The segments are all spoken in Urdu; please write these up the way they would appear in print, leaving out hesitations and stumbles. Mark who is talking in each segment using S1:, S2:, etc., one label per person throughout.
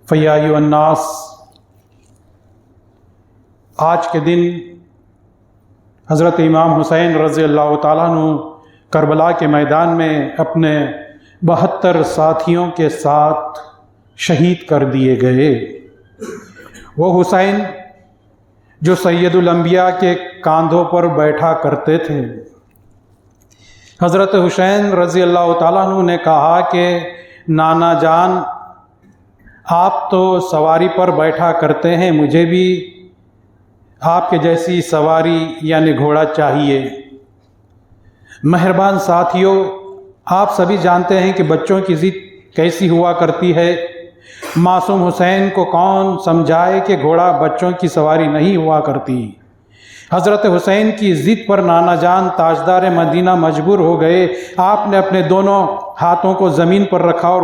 S1: فیا ایھا الناس، آج کے دن حضرت امام حسین رضی اللہ تعالیٰ عنہ کربلا کے میدان میں اپنے 72 ساتھیوں کے ساتھ شہید کر دیے گئے۔ وہ حسین جو سید الانبیاء کے کاندھوں پر بیٹھا کرتے تھے۔ حضرت حسین رضی اللہ تعالیٰ عنہ نے کہا کہ نانا جان، آپ تو سواری پر بیٹھا کرتے ہیں، مجھے بھی آپ کے جیسی سواری یعنی گھوڑا چاہیے۔ مہربان ساتھیوں، آپ سبھی جانتے ہیں کہ بچوں کی ضد کیسی ہوا کرتی ہے۔ معصوم حسین کو کون سمجھائے کہ گھوڑا بچوں کی سواری نہیں ہوا کرتی۔ حضرت حسین کی ضد پر نانا جان تاجدار مدینہ مجبور ہو گئے۔ آپ نے اپنے دونوں ہاتھوں کو زمین پر رکھا اور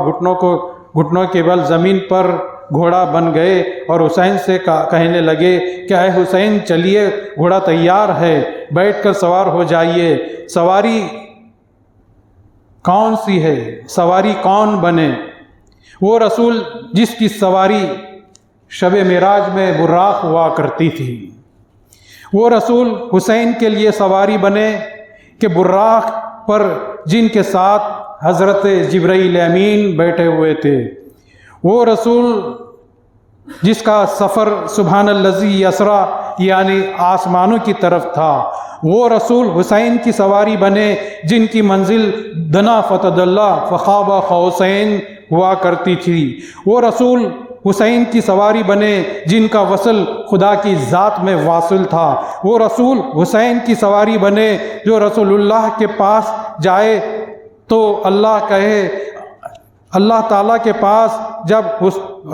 S1: گھٹنوں کے بل زمین پر گھوڑا بن گئے اور حسین سے کہنے لگے کہ اے حسین، چلیے، گھوڑا تیار ہے، بیٹھ کر سوار ہو جائیے۔ سواری کون سی ہے؟ سواری کون بنے؟ وہ رسول جس کی سواری شب معراج میں براق ہوا کرتی تھی۔ وہ رسول حسین کے لیے سواری بنے کہ براق پر جن کے ساتھ حضرت جبرائیل امین بیٹھے ہوئے تھے۔ وہ رسول جس کا سفر سبحان الذی اسریٰ یعنی آسمانوں کی طرف تھا۔ وہ رسول حسین کی سواری بنے جن کی منزل دنا فتدلی فقاب قوسین ہوا کرتی تھی۔ وہ رسول حسین کی سواری بنے جن کا وصل خدا کی ذات میں واصل تھا۔ وہ رسول حسین کی سواری بنے جو رسول اللہ کے پاس جائے تو اللہ تعالیٰ کے پاس جب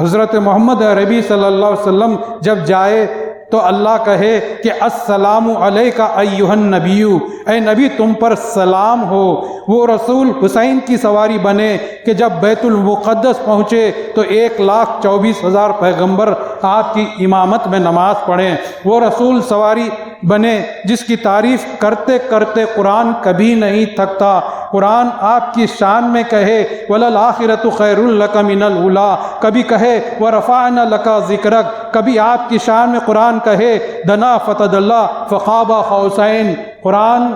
S1: حضرت محمد عربی صلی اللہ علیہ وسلم جب جائے تو اللہ کہے کہ السلام علیک ایھا النبی، اے نبی تم پر سلام ہو۔ وہ رسول حسین کی سواری بنے کہ جب بیت المقدس پہنچے تو 1,24,000 پیغمبر آپ کی امامت میں نماز پڑھیں۔ وہ رسول سواری بنے جس کی تعریف کرتے کرتے قرآن کبھی نہیں تھکتا۔ قرآن آپ کی شان میں کہے وَلَلْآخِرَةُ خَيْرٌ لَكَ مِنَ الْأُولَىٰ، کبھی کہے وَرَفَعْنَا لَكَ ذِكْرَكَ، کبھی آپ کی شان میں قرآن کہے دنا فتدلی فقاب قوسین۔ قرآن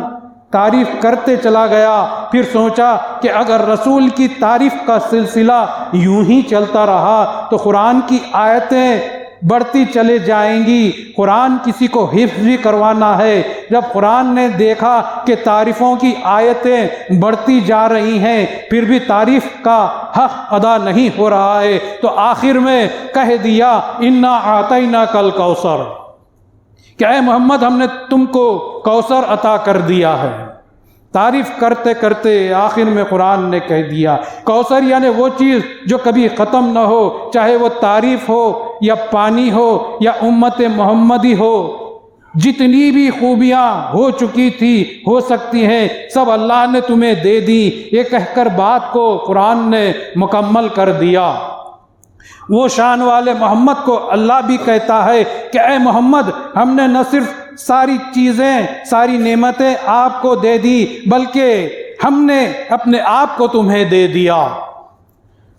S1: تعریف کرتے چلا گیا، پھر سوچا کہ اگر رسول کی تعریف کا سلسلہ یوں ہی چلتا رہا تو قرآن کی آیتیں بڑھتی چلے جائیں گی۔ قرآن کسی کو حفظ بھی کروانا ہے۔ جب قرآن نے دیکھا کہ تعریفوں کی آیتیں بڑھتی جا رہی ہیں پھر بھی تعریف کا حق ادا نہیں ہو رہا ہے تو آخر میں کہہ دیا انا اعطیناک الکوثر، کہ اے محمد ہم نے تم کو کوثر عطا کر دیا ہے۔ تعریف کرتے کرتے آخر میں قرآن نے کہہ دیا کوثر یعنی وہ چیز جو کبھی ختم نہ ہو، چاہے وہ تعریف ہو یا پانی ہو یا امت محمدی ہو۔ جتنی بھی خوبیاں ہو چکی تھی ہو سکتی ہیں سب اللہ نے تمہیں دے دی، یہ کہہ کر بات کو قرآن نے مکمل کر دیا۔ وہ شان والے محمد کو اللہ بھی کہتا ہے کہ اے محمد ہم نے نہ صرف ساری چیزیں ساری نعمتیں آپ کو دے دی بلکہ ہم نے اپنے آپ کو تمہیں دے دیا۔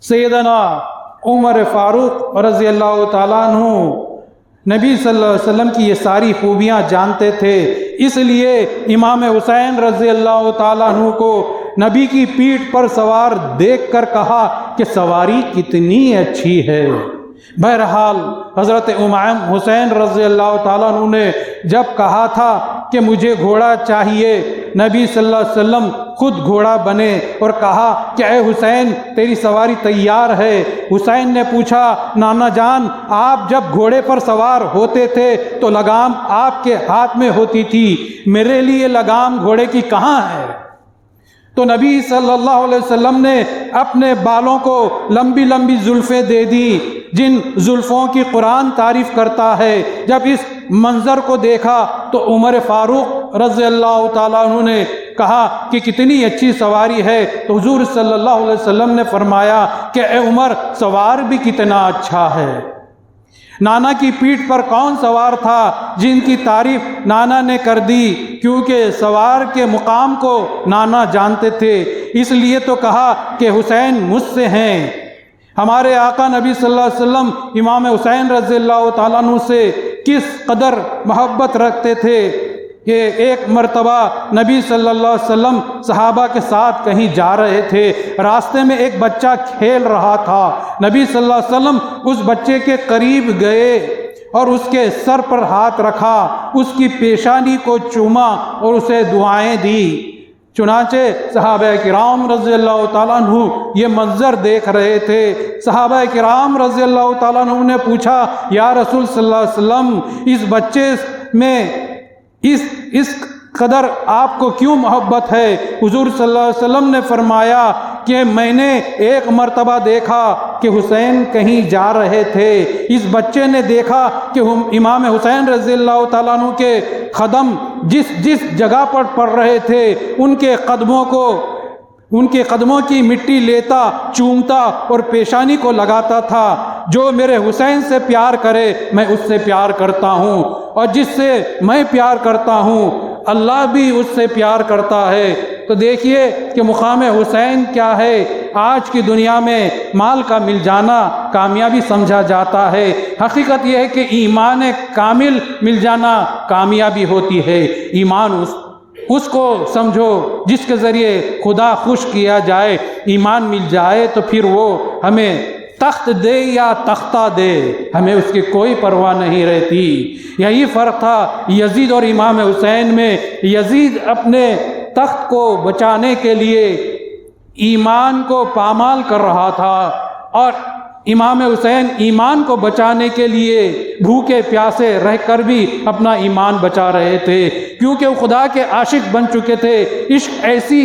S1: سیدنا عمر فاروق رضی اللہ تعالیٰ عنہ نبی صلی اللہ علیہ وسلم کی یہ ساری خوبیاں جانتے تھے، اس لیے امام حسین رضی اللہ تعالیٰ عنہ کو نبی کی پیٹھ پر سوار دیکھ کر کہا کہ سواری کتنی اچھی ہے۔ بہرحال حضرت امام حسین رضی اللہ تعالیٰ عنہ نے جب کہا تھا کہ مجھے گھوڑا چاہیے، نبی صلی اللہ علیہ وسلم خود گھوڑا بنے اور کہا کہ اے حسین تیری سواری تیار ہے۔ حسین نے پوچھا نانا جان، آپ جب گھوڑے پر سوار ہوتے تھے تو لگام آپ کے ہاتھ میں ہوتی تھی، میرے لیے لگام گھوڑے کی کہاں ہے؟ تو نبی صلی اللہ علیہ وسلم نے اپنے بالوں کو لمبی لمبی زلفیں دے دی جن زلفوں کی قرآن تعریف کرتا ہے۔ جب اس منظر کو دیکھا تو عمر فاروق رضی اللہ تعالیٰ عنہ نے کہا کہ کتنی اچھی سواری ہے، تو حضور صلی اللہ علیہ وسلم نے فرمایا کہ اے عمر سوار بھی کتنا اچھا ہے۔ نانا کی پیٹھ پر کون سوار تھا جن کی تعریف نانا نے کر دی، کیونکہ سوار کے مقام کو نانا جانتے تھے، اس لیے تو کہا کہ حسین مجھ سے ہیں۔ ہمارے آقا نبی صلی اللہ علیہ وسلم امام حسین رضی اللہ تعالیٰ عنہ سے کس قدر محبت رکھتے تھے کہ ایک مرتبہ نبی صلی اللہ علیہ وسلم صحابہ کے ساتھ کہیں جا رہے تھے، راستے میں ایک بچہ کھیل رہا تھا، نبی صلی اللہ علیہ وسلم اس بچے کے قریب گئے اور اس کے سر پر ہاتھ رکھا، اس کی پیشانی کو چوما اور اسے دعائیں دی۔ چنانچہ صحابہ کرام رضی اللہ تعالیٰ عنہ یہ منظر دیکھ رہے تھے۔ صحابہ کرام رضی اللہ تعالیٰ عنہ نے پوچھا، یا رسول صلی اللہ علیہ وسلم، اس بچے میں اس قدر آپ کو کیوں محبت ہے؟ حضور صلی اللہ علیہ وسلم نے فرمایا کہ میں نے ایک مرتبہ دیکھا کہ حسین کہیں جا رہے تھے، اس بچے نے دیکھا کہ امام حسین رضی اللہ تعالیٰ عنہ کے قدم جس جگہ پر پڑ رہے تھے ان کے قدموں کی مٹی لیتا، چومتا اور پیشانی کو لگاتا تھا۔ جو میرے حسین سے پیار کرے میں اس سے پیار کرتا ہوں، اور جس سے میں پیار کرتا ہوں اللہ بھی اس سے پیار کرتا ہے۔ تو دیکھیے کہ مقام حسین کیا ہے۔ آج کی دنیا میں مال کا مل جانا کامیابی سمجھا جاتا ہے، حقیقت یہ ہے کہ ایمان کامل مل جانا کامیابی ہوتی ہے۔ ایمان اس کو سمجھو جس کے ذریعے خدا خوش کیا جائے، ایمان مل جائے تو پھر وہ ہمیں تخت دے یا تختہ دے، ہمیں اس کی کوئی پرواہ نہیں رہتی۔ یہی فرق تھا یزید اور امام حسین میں۔ یزید اپنے تخت کو بچانے کے لیے ایمان کو پامال کر رہا تھا، اور امام حسین ایمان کو بچانے کے لیے بھوکے پیاسے رہ کر بھی اپنا ایمان بچا رہے تھے، کیونکہ وہ خدا کے عاشق بن چکے تھے۔ عشق ایسی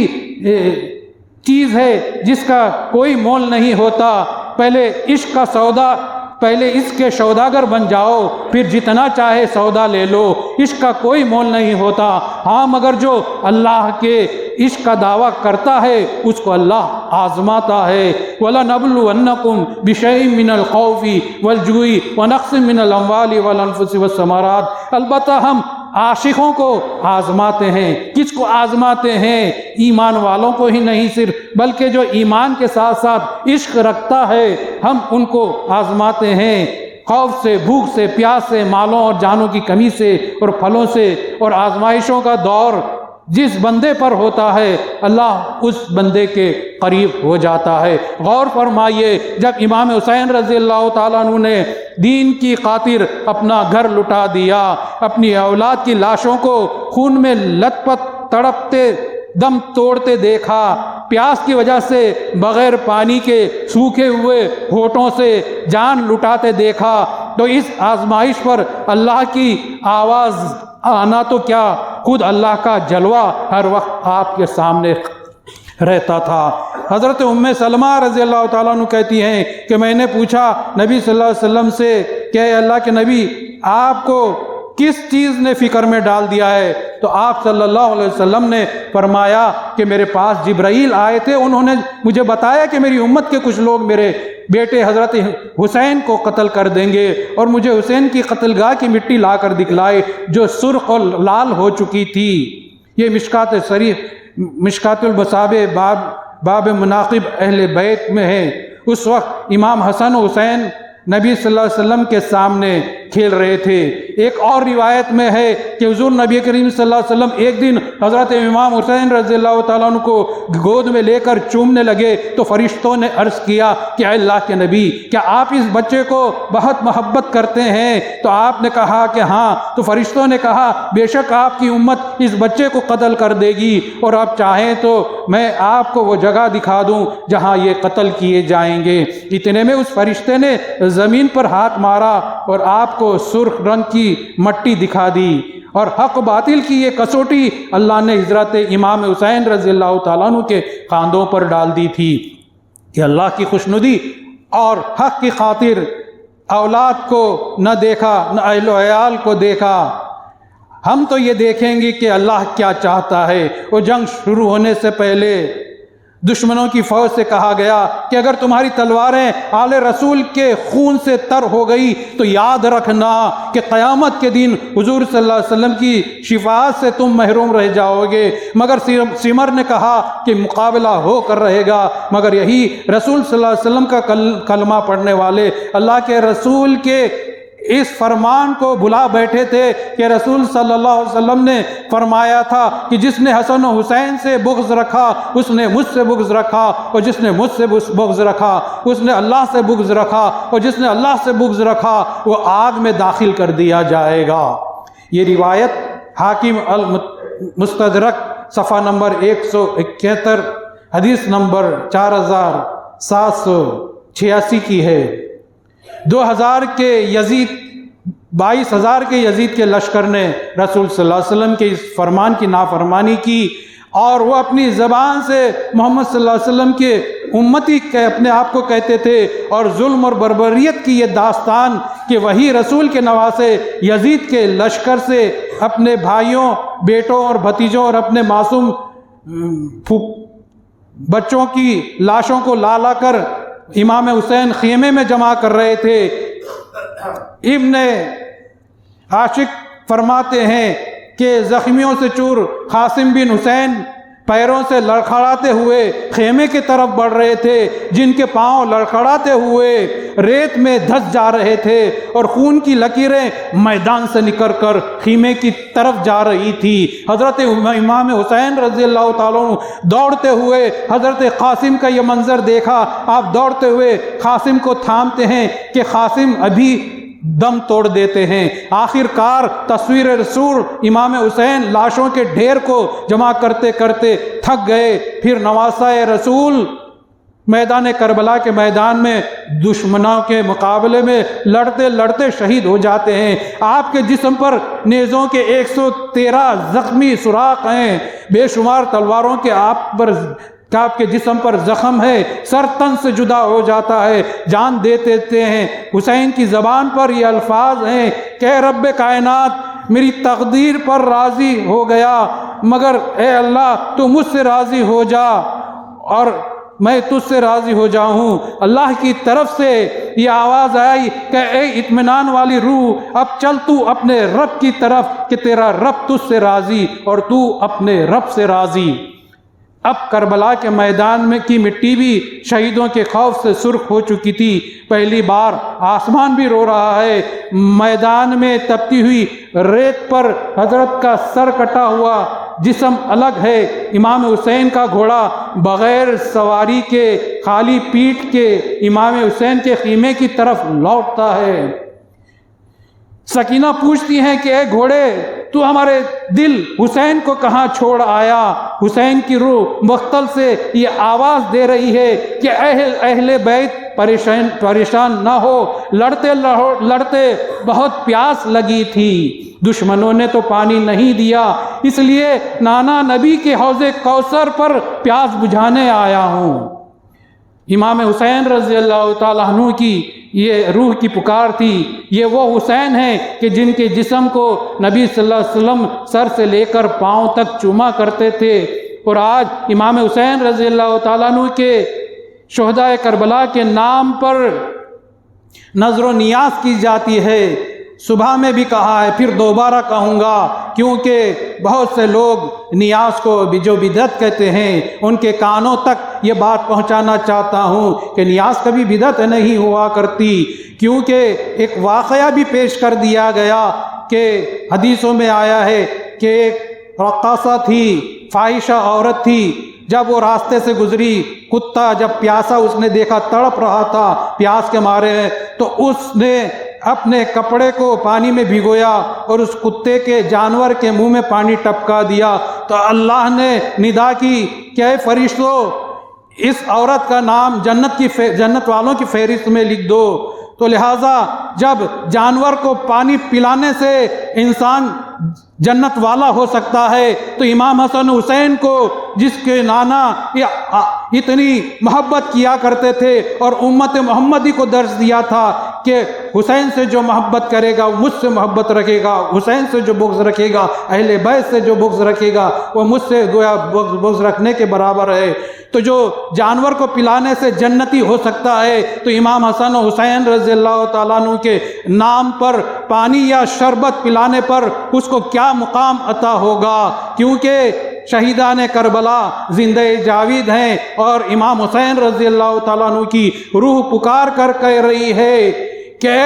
S1: چیز ہے جس کا کوئی مول نہیں ہوتا۔ پہلے عشق کا سودا، پہلے اس کے سوداگر بن جاؤ، پھر جتنا چاہے سودا لے لو۔ عشق کا کوئی مول نہیں ہوتا۔ ہاں مگر جو اللہ کے عشق کا دعویٰ کرتا ہے اس کو اللہ آزماتا ہے۔ وَلَنَبْلُوَنَّكُمْ بِشَيْءٍ مِّنَ الْخَوْفِ وَالْجُوعِ وَنَقْصٍ مِّنَ الْأَمْوَالِ وَالْأَنفُسِ وَالثَّمَرَاتِ۔ البتہ ہم عاشقوں کو آزماتے ہیں۔ کس کو آزماتے ہیں؟ ایمان والوں کو ہی نہیں صرف، بلکہ جو ایمان کے ساتھ ساتھ عشق رکھتا ہے ہم ان کو آزماتے ہیں، خوف سے، بھوک سے، پیاس سے، مالوں اور جانوں کی کمی سے اور پھلوں سے۔ اور آزمائشوں کا دور جس بندے پر ہوتا ہے اللہ اس بندے کے قریب ہو جاتا ہے۔ غور فرمائیے، جب امام حسین رضی اللہ تعالیٰ عنہ نے دین کی خاطر اپنا گھر لٹا دیا، اپنی اولاد کی لاشوں کو خون میں لت پت تڑپتے دم توڑتے دیکھا، پیاس کی وجہ سے بغیر پانی کے سوکھے ہوئے ہونٹوں سے جان لٹاتے دیکھا، تو اس آزمائش پر اللہ کی آواز آنا تو کیا، خود اللہ کا جلوہ ہر وقت آپ کے سامنے رہتا تھا۔ حضرت ام سلمہ رضی اللہ تعالیٰ عنہ کہتی ہیں کہ میں نے پوچھا نبی صلی اللہ علیہ وسلم سے کہ اے اللہ کے نبی، آپ کو کس چیز نے فکر میں ڈال دیا ہے؟ تو آپ صلی اللہ علیہ وسلم نے فرمایا کہ میرے پاس جبرائیل آئے تھے، انہوں نے مجھے بتایا کہ میری امت کے کچھ لوگ میرے بیٹے حضرت حسین کو قتل کر دیں گے، اور مجھے حسین کی قتل گاہ کی مٹی لا کر دکھلائے جو سرخ اور لال ہو چکی تھی۔ یہ مشکات المصابیح باب مناقب اہل بیت میں ہے۔ اس وقت امام حسن و حسین نبی صلی اللہ علیہ وسلم کے سامنے کھیل رہے تھے۔ ایک اور روایت میں ہے کہ حضور نبی کریم صلی اللہ علیہ وسلم ایک دن حضرت امام حسین رضی اللہ تعالیٰ عنہ کو گود میں لے کر چومنے لگے، تو فرشتوں نے عرض کیا کہ اے اللہ کے نبی، کیا آپ اس بچے کو بہت محبت کرتے ہیں؟ تو آپ نے کہا کہ ہاں۔ تو فرشتوں نے کہا بے شک آپ کی امت اس بچے کو قتل کر دے گی، اور آپ چاہیں تو میں آپ کو وہ جگہ دکھا دوں جہاں یہ قتل کیے جائیں گے۔ اتنے میں اس فرشتے نے زمین پر ہاتھ مارا اور آپ کو سرخ رنگ کی مٹی دکھا دی، اور حق و باطل کی یہ کسوٹی اللہ نے حضرت امام حسین رضی اللہ تعالیٰ عنہ کے کاندھوں پر ڈال دی تھی کہ اللہ کی خوشنودی اور حق کی خاطر اولاد کو نہ دیکھا، نہ اہل و عیال کو دیکھا۔ ہم تو یہ دیکھیں گے کہ اللہ کیا چاہتا ہے۔ وہ جنگ شروع ہونے سے پہلے دشمنوں کی فوج سے کہا گیا کہ اگر تمہاری تلواریں آل رسول کے خون سے تر ہو گئی تو یاد رکھنا کہ قیامت کے دن حضور صلی اللہ علیہ وسلم کی شفاعت سے تم محروم رہ جاؤ گے۔ مگر سمر نے کہا کہ مقابلہ ہو کر رہے گا، مگر یہی رسول صلی اللہ علیہ وسلم کا کلمہ پڑھنے والے اللہ کے رسول کے اس فرمان کو بھلا بیٹھے تھے کہ رسول صلی اللہ علیہ وسلم نے فرمایا تھا کہ جس نے حسن و حسین سے بغض رکھا اس نے مجھ سے بغض رکھا، اور جس نے مجھ سے بغض رکھا اس نے اللہ سے بغض رکھا، اور جس نے اللہ سے بغض رکھا وہ آگ میں داخل کر دیا جائے گا۔ یہ روایت حاکم المستدرک صفحہ نمبر 171 حدیث نمبر 4786 کی ہے۔ 2000 کے یزید 22,000 کے یزید کے لشکر نے رسول صلی اللہ علیہ وسلم کے اس فرمان کی نافرمانی کی، اور وہ اپنی زبان سے محمد صلی اللہ علیہ وسلم کے امتی کے اپنے آپ کو کہتے تھے، اور ظلم اور بربریت کی یہ داستان کہ وہی رسول کے نواسے یزید کے لشکر سے اپنے بھائیوں، بیٹوں اور بھتیجوں اور اپنے معصوم بچوں کی لاشوں کو لا کر امام حسین خیمے میں جمع کر رہے تھے۔ ابن عاشق فرماتے ہیں کہ زخمیوں سے چور قاسم بن حسین پیروں سے لڑکھڑاتے ہوئے خیمے کی طرف بڑھ رہے تھے، جن کے پاؤں لڑکھڑاتے ہوئے ریت میں دھس جا رہے تھے، اور خون کی لکیریں میدان سے نکل کر خیمے کی طرف جا رہی تھی۔ حضرت امام حسین رضی اللہ تعالیٰ عنہ دوڑتے ہوئے حضرت قاسم کا یہ منظر دیکھا، آپ دوڑتے ہوئے قاسم کو تھامتے ہیں کہ قاسم ابھی دم توڑ دیتے ہیں۔ آخر کار تصویر رسول امام حسین لاشوں کے ڈھیر کو جمع کرتے کرتے تھک گئے، پھر نواسہ رسول میدان کربلا کے میدان میں دشمنوں کے مقابلے میں لڑتے لڑتے شہید ہو جاتے ہیں۔ آپ کے جسم پر نیزوں کے 113 زخمی سوراخ ہیں، بے شمار تلواروں کے آپ کے جسم پر زخم ہے، سر تن سے جدا ہو جاتا ہے، جان دے دیتے ہیں۔ حسین کی زبان پر یہ الفاظ ہیں کہ رب کائنات میری تقدیر پر راضی ہو گیا، مگر اے اللہ تو مجھ سے راضی ہو جا اور میں تجھ سے راضی ہو جاؤں۔ اللہ کی طرف سے یہ آواز آئی کہ اے اطمینان والی روح، اب چل تو اپنے رب کی طرف کہ تیرا رب تجھ سے راضی اور تو اپنے رب سے راضی۔ اب کربلا کے میدان میں کی مٹی بھی شہیدوں کے خوف سے سرخ ہو چکی تھی۔ پہلی بار آسمان بھی رو رہا ہے۔ میدان میں تپتی ہوئی ریت پر حضرت کا سر کٹا ہوا جسم الگ ہے۔ امام حسین کا گھوڑا بغیر سواری کے خالی پیٹھ کے امام حسین کے خیمے کی طرف لوٹتا ہے۔ سکینہ پوچھتی ہیں کہ اے گھوڑے، تو ہمارے دل حسین کو کہاں چھوڑ آیا؟ حسین کی روح مختل سے یہ آواز دے رہی ہے کہ اہل بیت پریشان نہ ہو، لڑتے لڑتے بہت پیاس لگی تھی، دشمنوں نے تو پانی نہیں دیا، اس لیے نانا نبی کے حوض کوثر پر پیاس بجھانے آیا ہوں۔ امام حسین رضی اللہ تعالیٰ عنہ کی یہ روح کی پکار تھی۔ یہ وہ حسین ہیں کہ جن کے جسم کو نبی صلی اللہ علیہ وسلم سر سے لے کر پاؤں تک چوما کرتے تھے، اور آج امام حسین رضی اللہ تعالیٰ عنہ کے شہدائے کربلا کے نام پر نظر و نیاز کی جاتی ہے۔ صبح میں بھی کہا ہے، پھر دوبارہ کہوں گا، کیونکہ بہت سے لوگ نیاز کو جو بدعت کہتے ہیں ان کے کانوں تک یہ بات پہنچانا چاہتا ہوں کہ نیاز کبھی بدعت نہیں ہوا کرتی، کیونکہ ایک واقعہ بھی پیش کر دیا گیا کہ حدیثوں میں آیا ہے کہ ایک رقاصہ تھی، فاحشہ عورت تھی، جب وہ راستے سے گزری، کتا جب پیاسا اس نے دیکھا، تڑپ رہا تھا پیاس کے مارے، تو اس نے اپنے کپڑے کو پانی میں بھگویا اور اس کتے کے جانور کے منہ میں پانی ٹپکا دیا، تو اللہ نے ندا کی کہ اے فرشتوں، اس عورت کا نام جنت والوں کی فہرست میں لکھ دو۔ تو لہٰذا جب جانور کو پانی پلانے سے انسان جنت والا ہو سکتا ہے تو امام حسن حسین کو جس کے نانا اتنی محبت کیا کرتے تھے اور امت محمدی کو درس دیا تھا کہ حسین سے جو محبت کرے گا وہ مجھ سے محبت رکھے گا، حسین سے جو بغض رکھے گا، اہل بیت سے جو بغض رکھے گا وہ مجھ سے گویا بغض رکھنے کے برابر ہے۔ تو جو جانور کو پلانے سے جنتی ہو سکتا ہے تو امام حسن و حسین رضی اللہ تعالیٰ عنہ کے نام پر پانی یا شربت پلانے پر اس کو کیا مقام عطا ہوگا، کیونکہ شہیدان کربلا زندہ جاوید ہیں اور امام حسین رضی اللہ تعالیٰ عنہ کی روح پکار کر کہہ رہی ہے کہ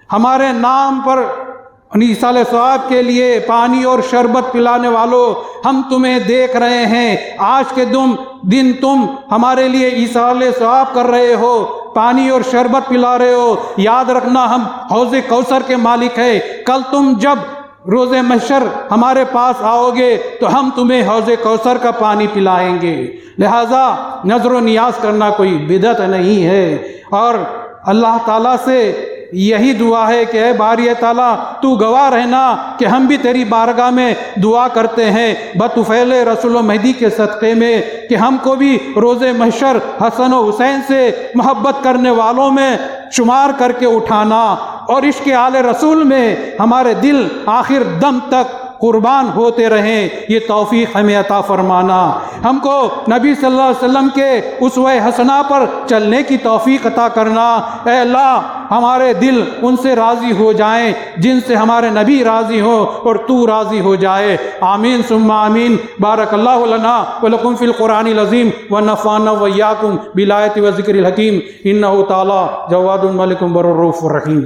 S1: ہمارے نام پر ایصال ثواب کے لیے پانی اور شربت پلانے والوں، ہم تمہیں دیکھ رہے ہیں، آج کے دن تم ہمارے لیے ایصال ثواب کر رہے ہو، پانی اور شربت پلا رہے ہو، یاد رکھنا ہم حوض کوثر کے مالک ہیں، کل تم جب روز محشر ہمارے پاس آؤ گے تو ہم تمہیں حوض کوثر کا پانی پلائیں گے۔ لہٰذا نظر و نیاز کرنا کوئی بدعت نہیں ہے، اور اللہ تعالیٰ سے یہی دعا ہے کہ اے باری تعالیٰ تو گواہ رہنا کہ ہم بھی تیری بارگاہ میں دعا کرتے ہیں بطفیل رسول و مہدی کے صدقے میں کہ ہم کو بھی روز محشر حسن و حسین سے محبت کرنے والوں میں شمار کر کے اٹھانا، اور عشق آل رسول میں ہمارے دل آخر دم تک قربان ہوتے رہیں، یہ توفیق ہمیں عطا فرمانا۔ ہم کو نبی صلی اللہ علیہ وسلم کے اسوہ حسنہ پر چلنے کی توفیق عطا کرنا۔ اے اللہ ہمارے دل ان سے راضی ہو جائیں جن سے ہمارے نبی راضی ہو اور تو راضی ہو جائے، آمین ثم آمین۔ بارک اللہ لنا ولکم فی القرآن العظیم ونفعنا وإیاکم بالآیات والذکر الحکیم، انہ تعالی جواد ملک بر الرؤوف الرحیم۔